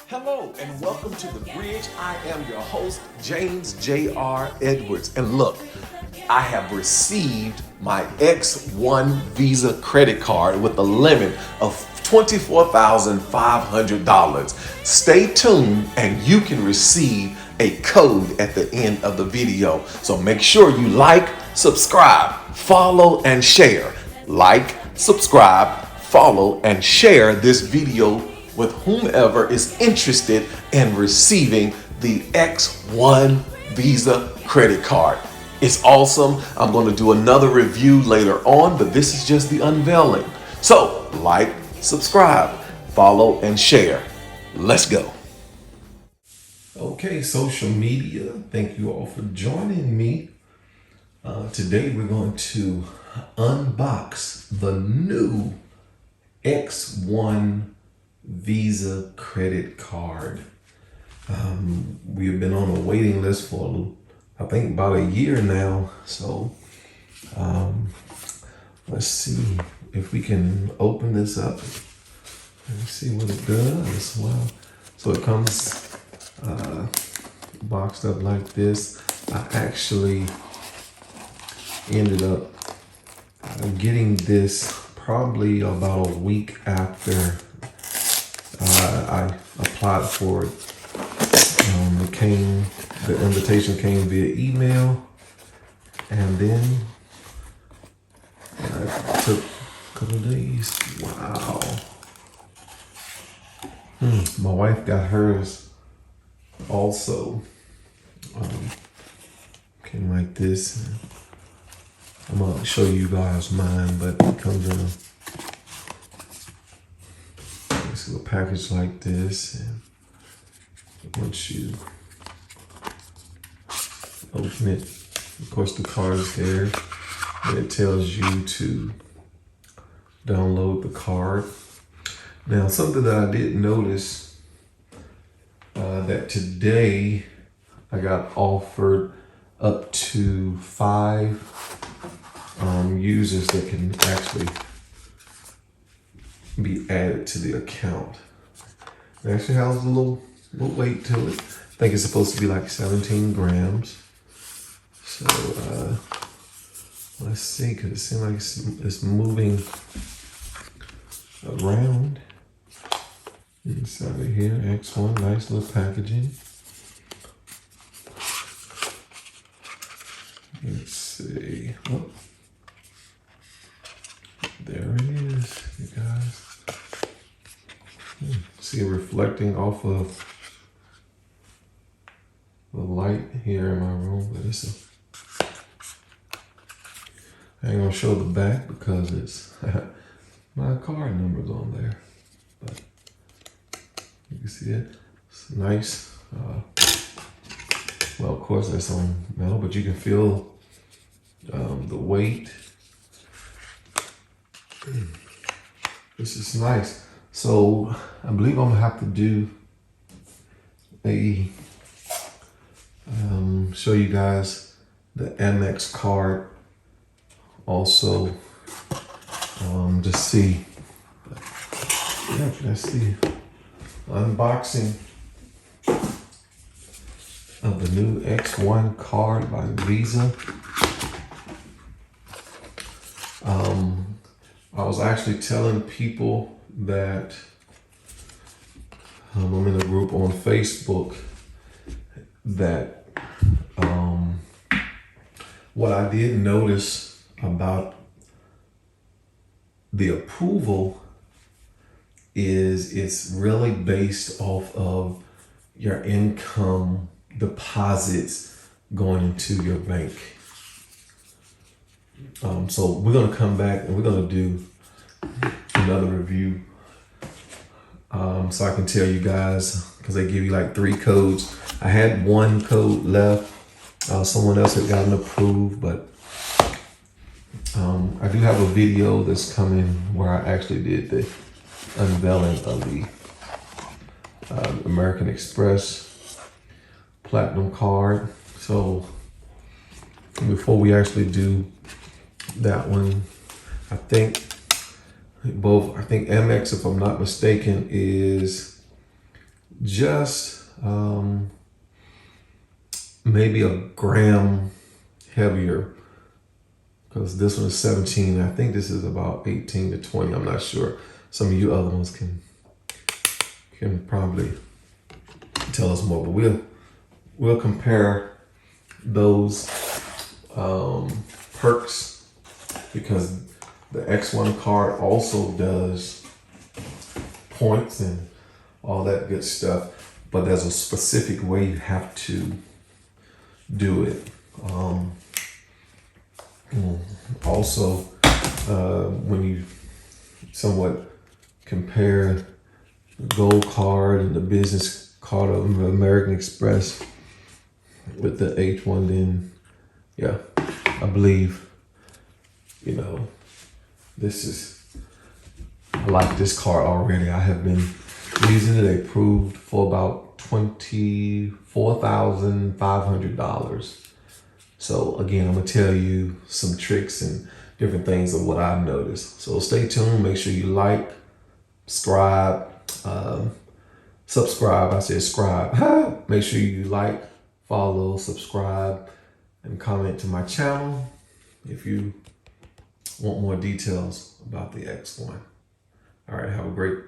Hello and welcome to The Bridge. I am your host, James J.R. Edwards. And look, I have received my X1Visa credit card with a limit of $24,500. Stay tuned and you can receive a code at the end of the video. So make sure you like, subscribe, follow, and share. Like, subscribe, follow, and share this video with whomever is interested in receiving the X1 Visa credit card. It's awesome. I'm going to do another review later on, but this is just the unveiling. So, like, subscribe, follow, and share. Let's go. Okay, social media, thank you all for joining me. Today we're going to unbox the new X1 Visa credit card. We have been on a waiting list for I think about a year now. So let's see if we can open this up and see what it does. Wow. So it comes boxed up like this. I actually ended up getting this probably about a week after I applied for it. The invitation came via email, and then it took a couple of days. Wow. My wife got hers also. Came like this. I'm gonna show you guys mine, but it comes in a package like this, and once you open it, of course the card is there, and it tells you to download the card. Now, something that I did notice, that today I got offered up to 5 users that can actually be added to the account. It actually has a little weight to it. I think it's supposed to be like 17 grams. So let's see, because it seems like it's moving around inside of here. X1, nice little packaging. Let's see. Oh, there it is, you guys. See it reflecting off of the light here in my room, but I ain't gonna show the back because it's my card number's on there, but you can see it. It's nice. Well, of course that's on metal, but you can feel the weight. This is nice. So I believe I'm gonna have to do show you guys the Amex card also, to see. But yeah, let's see. Unboxing of the new X1 card by Visa. I was actually telling people that I'm in a group on Facebook that what I did notice about the approval is it's really based off of your income deposits going into your bank. So we're gonna come back and we're gonna do another review, so I can tell you guys, because they give you like 3 codes. I had 1 code left. Someone else had gotten approved, but I do have a video that's coming where I actually did the unveiling of the American Express Platinum card. So before we actually do that one, I think Amex, if I'm not mistaken, is just maybe a gram heavier, because this one is 17. I think this is about 18 to 20. I'm not sure. Some of you other ones can probably tell us more, but we'll compare those perks, because the X1 card also does points and all that good stuff, but there's a specific way you have to do it. Also, when you somewhat compare the gold card and the business card of American Express with the H1, then yeah, I believe, I like this card already. I have been using it. Approved for about $24,500. So again, I'm gonna tell you some tricks and different things of what I've noticed. So stay tuned. Make sure you like, subscribe. I said scribe. Make sure you like, follow, subscribe, and comment to my channel if you want more details about the X1. All right, have a great